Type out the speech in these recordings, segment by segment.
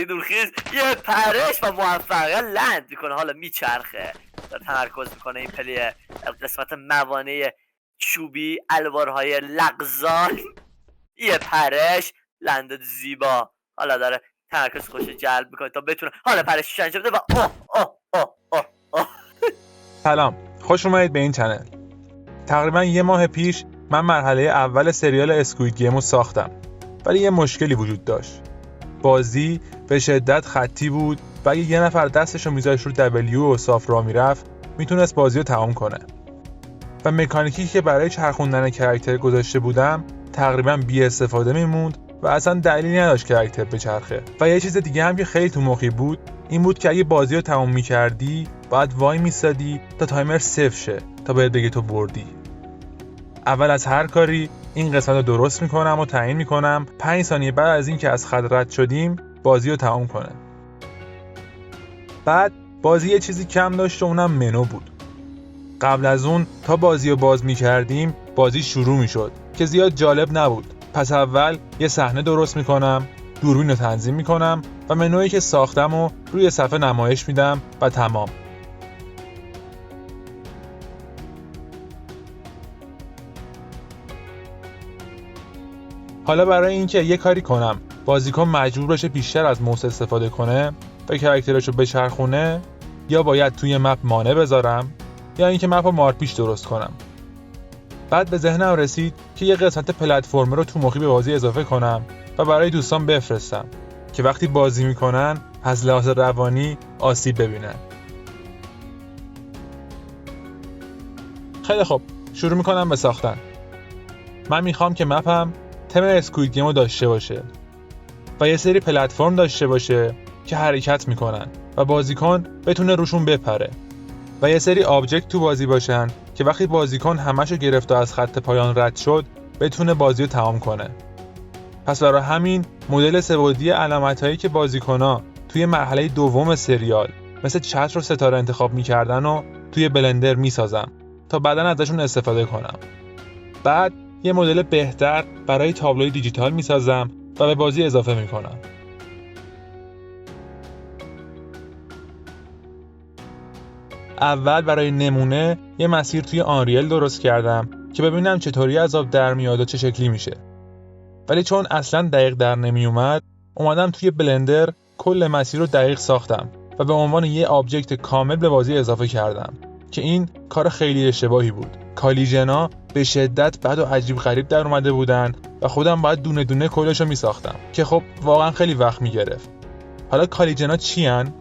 بازی دورخیز یه پرش و موفقیت لند میکنه. حالا میچرخه، داره تمرکز میکنه این پلی قسمت موانع چوبی، الوارهای لغزان، یه پرش لندد زیبا. حالا داره تمرکز خوش جلب میکنه تا بتونه حالا پرشش انجام بده و سلام، خوش اومدید به این چنل. تقریبا یه ماه پیش من مرحله اول سریال اسکوید گیمو ساختم، ولی یه مشکلی وجود داشت. بازی به شدت خطی بود و اگه یه نفر دستشو میذاشت رو دبلیو و صاف راه میرفت میتونست بازی رو تمام کنه. و مکانیکی که برای چرخوندن کاراکتر گذاشته بودم تقریبا بی استفاده میموند و اصلا دلیلی نداشت کاراکتر بچرخه. و یه چیز دیگه هم که خیلی تو مخی بود این بود که اگه بازی رو تمام میکردی باید وای میسادی تا تایمر صفر شه تا بهت بگه تو بردی. اول از هر کاری این قسمت رو درست میکنم و تعیین میکنم 5 ثانیه بعد از این که از خط رد شدیم بازی رو تمام کنه. بعد بازی یه چیزی کم داشت و اونم منو بود. قبل از اون تا بازی رو باز میکردیم بازی شروع میشد که زیاد جالب نبود. پس اول یه صحنه درست میکنم، دوربین رو تنظیم میکنم و منویی که ساختم رو روی صفحه نمایش میدم و تمام. حالا برای اینکه یه کاری کنم بازیکن مجبور بشه بیشتر از موس استفاده کنه و کاراکترشو بچرخونه، یا باید توی مپ مانع بذارم یا اینکه مپ رو مارپیچ درست کنم. بعد به ذهنم رسید که یه قسمت پلتفرم رو تو مخی به بازی اضافه کنم و برای دوستان بفرستم که وقتی بازی میکنن از لحاظ روانی آسیب ببینن. خیلی خوب، شروع میکنم به ساختن. من میخوام که مپم تم اسکوید گیمو داشته باشه و یه سری پلتفرم داشته باشه که حرکت میکنن و بازیکن بتونه روشون بپره و یه سری آبجکت تو بازی باشن که وقتی بازیکن همشو گرفت و از خط پایان رد شد بتونه بازی رو تمام کنه. پس برای همین مدل سه‌بعدی علامتایی که بازیکن‌ها توی مرحله دوم سریال مثل چتر و ستاره انتخاب میکردن و توی بلندر میسازم تا بعداً ازشون استفاده کنم. بعد یه مدل بهتر برای تابلوی دیجیتال میسازم و به بازی اضافه میکنم. اول برای نمونه یه مسیر توی آنریل درست کردم که ببینم چطوری از آب در میاد و چه شکلی میشه. ولی چون اصلا دقیق در نمی اومد اومدم توی بلندر کل مسیر رو دقیق ساختم و به عنوان یه آبجکت کامل به بازی اضافه کردم که این کار خیلی اشتباهی بود. کالیژنا به شدت بد و عجیب غریب در اومده بودن و خودم باید دونه دونه کلشو می ساختم که خب واقعا خیلی وقت می گرفت. حالا کالیژنا چی هن؟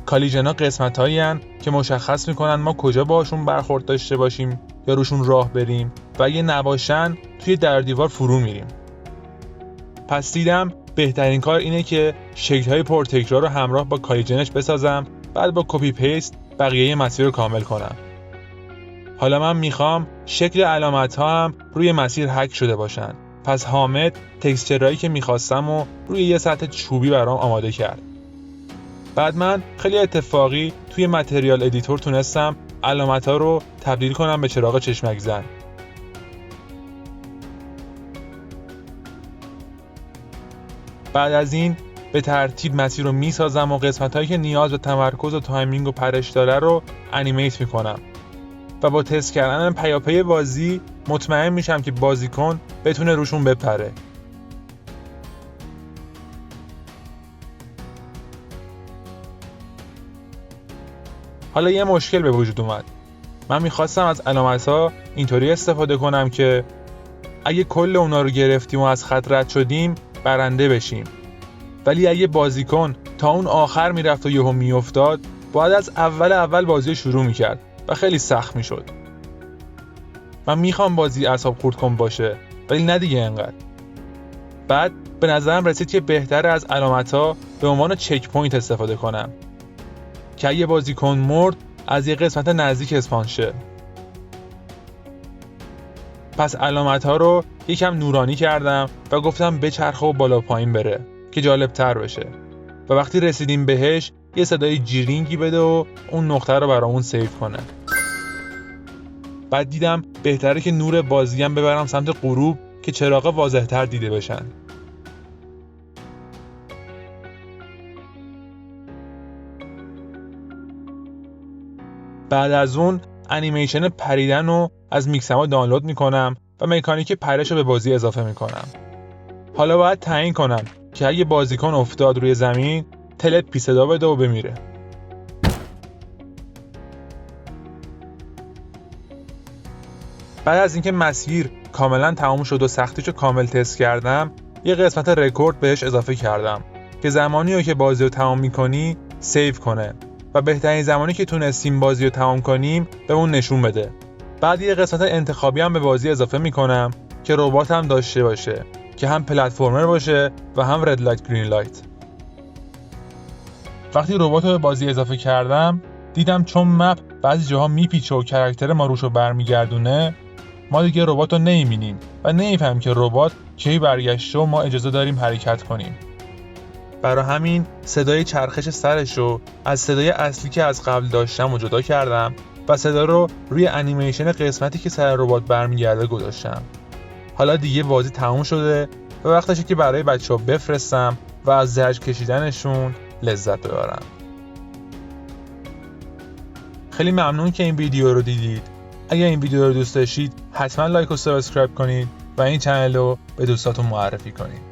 کالیژنا قسمت هایی هن که مشخص میکنن ما کجا باشون برخورد داشته باشیم یا روشون راه بریم و اگه نباشن توی در دیوار فرو میریم. پس دیدم بهترین کار اینه که شکل‌های پرتکرار رو همراه با کالیژنش بسازم، بعد با کپی پیست بقیه مسیر رو کامل کنم. حالا من میخوام شکل علامت‌ها هم روی مسیر هک شده باشن. پس حامد تکسچرایی که میخواستم و روی یه سطح چوبی برام آماده کرد. بعد من خیلی اتفاقی توی متریال ادیتور تونستم علامت‌ها رو تبدیل کنم به چراغ چشمک زن. بعد از این به ترتیب مسیر رو میسازم و قسمت‌هایی که نیاز به تمرکز و تایمینگ و پرش داره رو انیمیت میکنم و با تست کردن پیاپی بازی مطمئن میشم که بازیکن بتونه روشون بپره. حالا یه مشکل به وجود اومد. من میخواستم از علامت‌ها اینطوری استفاده کنم که اگه کل اونا رو گرفتیم و از خط رد شدیم برنده بشیم، ولی اگه بازیکن تا اون آخر میرفت و یهو میافتاد باید از اول بازی شروع میکرد و خیلی سخت میشد. من میخوام بازی اعصاب خورد کن باشه ولی نه دیگه انقدر. بعد به نظرم رسید که بهتره از علامت‌ها به عنوان چک پوینت استفاده کنم که اگه بازیکن مرد از یه قسمت نزدیک اسپان شه. پس علامت‌ها رو یکم نورانی کردم و گفتم بچرخه و بالا پایین بره که جالب تر بشه و وقتی رسیدیم بهش یه صدای جیرینگی بده و اون نقطه رو برامون سیو کنه. بعد دیدم بهتره که نور بازیم ببرم سمت غروب که چراغا واضح‌تر دیده بشن. بعد از اون انیمیشن پریدن رو از میکسما دانلود میکنم و مکانیک پرش رو به بازی اضافه میکنم. حالا باید تعیین کنم که اگه بازیکن افتاد روی زمین تلپی صدا بده و بمیره. بعد از اینکه مسیر کاملا تمام شد و سختیشو کامل تست کردم، یه قسمت رکورد بهش اضافه کردم که زمانی رو که بازی رو تمام میکنی سیو کنه و بهترین زمانی که تونستیم بازی رو تمام کنیم به اون نشون بده. بعد یه قسمت انتخابی هم به بازی اضافه میکنم که ربات هم داشته باشه که هم پلتفرمر باشه و هم رد لایت گرین لایت. وقتی ربات رو به بازی اضافه کردم دیدم چون مپ بعضی جاها میپیچه و کاراکتر ما روشو برمیگردونه، ما دیگه ربات رو نمیبینیم و نمیفهمیم که ربات کی برگشته و ما اجازه داریم حرکت کنیم. برای همین صدای چرخش سرش رو از صدای اصلی که از قبل داشتم و جدا کردم و صدا رو روی انیمیشن قسمتی که سر ربات برمیگرده گذاشتم. حالا دیگه بازی تموم شده و وقتشه که برای بچه‌ها بفرستم و از زجر کشیدنشون لذت ببرم. خیلی ممنون که این ویدیو رو دیدید. اگر این ویدیو رو دوست داشتید حتما لایک و سابسکرایب کنید و این چنل رو به دوستاتون معرفی کنید.